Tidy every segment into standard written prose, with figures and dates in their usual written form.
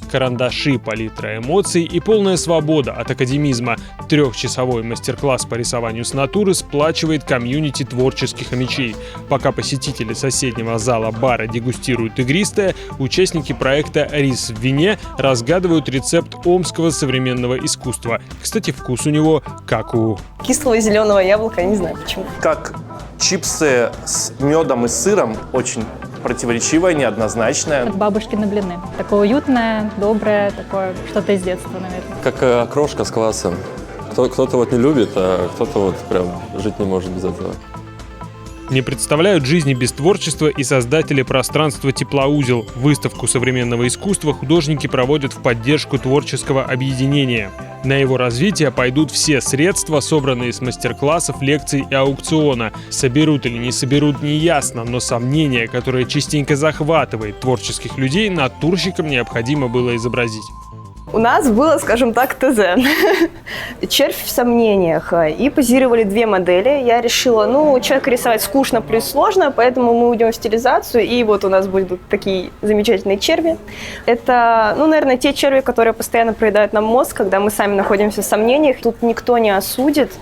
Карандаши, палитра эмоций и полная свобода от академизма. 3-часовой мастер-класс по рисованию с натуры сплачивает комьюнити творческих хомячей. Пока посетители соседнего зала бара дегустируют игристое, участники проекта «Рис в вине» разгадывают рецепт омского современного искусства. Кстати, вкус у него как у кислого зеленого яблока, я не знаю почему. Как чипсы с медом и сыром, очень противоречивое, неоднозначное. Как бабушкины блины. Такое уютное, доброе, такое что-то из детства, наверное. Как окрошка с квасом. Кто-то вот не любит, а кто-то вот прям жить не может без этого. Не представляют жизни без творчества и создатели пространства «Теплоузел». Выставку современного искусства художники проводят в поддержку творческого объединения. На его развитие пойдут все средства, собранные с мастер-классов, лекций и аукциона. Соберут или не соберут, неясно, но сомнение, которое частенько захватывает творческих людей, натурщикам необходимо было изобразить. У нас было, скажем так, ТЗ. Червь в сомнениях. И позировали 2 модели. Я решила, человека рисовать скучно плюс сложно, поэтому мы уйдем в стилизацию. И вот у нас будут такие замечательные черви. Это, наверное, те черви, которые постоянно проедают нам мозг, когда мы сами находимся в сомнениях. Тут никто не осудит.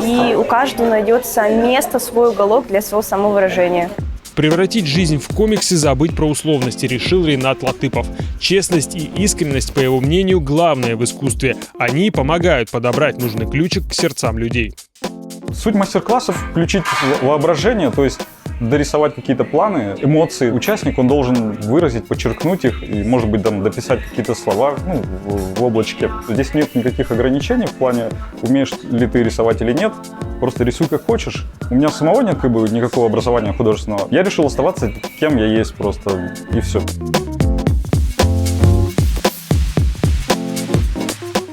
И у каждого найдется место, свой уголок для своего самовыражения. Превратить жизнь в комиксы, забыть про условности, решил Ринат Латыпов. Честность и искренность, по его мнению, главное в искусстве. Они помогают подобрать нужный ключик к сердцам людей. Суть мастер-классов – включить воображение, то есть дорисовать какие-то планы, эмоции. Участник, он должен выразить, подчеркнуть их и, может быть, там, дописать какие-то слова в облачке. Здесь нет никаких ограничений в плане, умеешь ли ты рисовать или нет. Просто рисуй как хочешь. У меня самого нет никакого образования художественного. Я решил оставаться кем я есть просто, и все.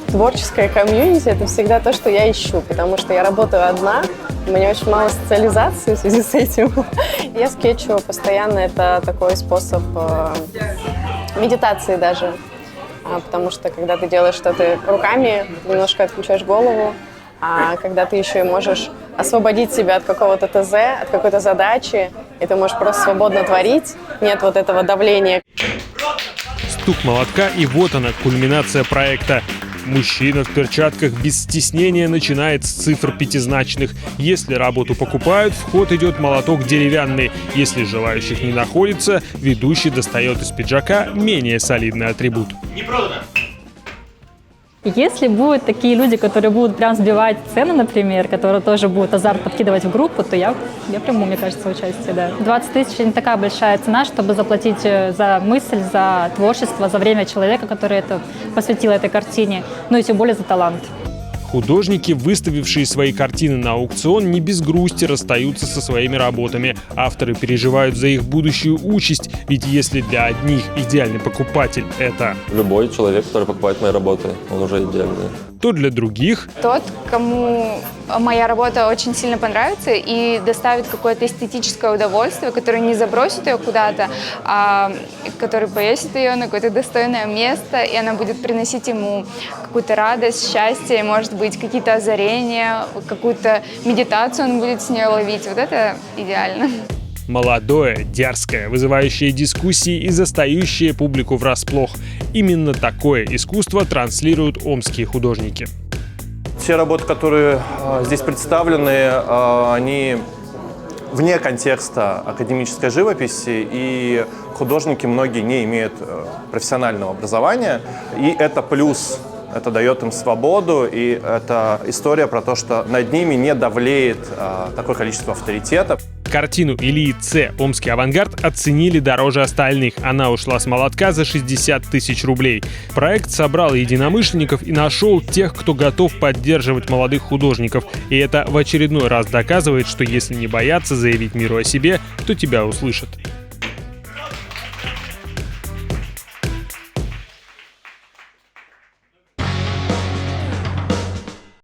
Творческое комьюнити – это всегда то, что я ищу, потому что я работаю одна, у меня очень мало социализации в связи с этим. Я скетчу постоянно, это такой способ медитации даже, потому что когда ты делаешь что-то руками, немножко отключаешь голову, а когда ты еще и можешь освободить себя от какого-то ТЗ, от какой-то задачи, и ты можешь просто свободно творить, нет вот этого давления. Стук молотка, и вот она, кульминация проекта. Мужчина в перчатках без стеснения начинает с цифр пятизначных. Если работу покупают, в ход идет молоток деревянный. Если желающих не находится, ведущий достает из пиджака менее солидный атрибут. Не продано! Если будут такие люди, которые будут прям сбивать цены, например, которые тоже будут азарт подкидывать в группу, то я приму, мне кажется, участие, да. 20 тысяч не такая большая цена, чтобы заплатить за мысль, за творчество, за время человека, который посвятил этой картине, и тем более за талант. Художники, выставившие свои картины на аукцион, не без грусти расстаются со своими работами. Авторы переживают за их будущую участь, ведь если для одних идеальный покупатель – это Любой человек, который покупает мои работы, он уже идеальный. то для других Тот, кому моя работа очень сильно понравится и доставит какое-то эстетическое удовольствие, который не забросит ее куда-то, а который повесит ее на какое-то достойное место, и она будет приносить ему какую-то радость, счастье, может быть, какие-то озарения, какую-то медитацию он будет с нее ловить. Вот это идеально. молодое, дерзкое, вызывающее дискуссии и застающее публику врасплох. Именно такое искусство транслируют омские художники. Те работы, которые здесь представлены, они вне контекста академической живописи, и художники многие не имеют профессионального образования, и это плюс. Это дает им свободу, и это история про то, что над ними не давлеет такое количество авторитета. Картину Ильи Ц. «Омский авангард» оценили дороже остальных. Она ушла с молотка за 60 тысяч рублей. Проект собрал единомышленников и нашел тех, кто готов поддерживать молодых художников. И это в очередной раз доказывает, что если не бояться заявить миру о себе, то тебя услышат.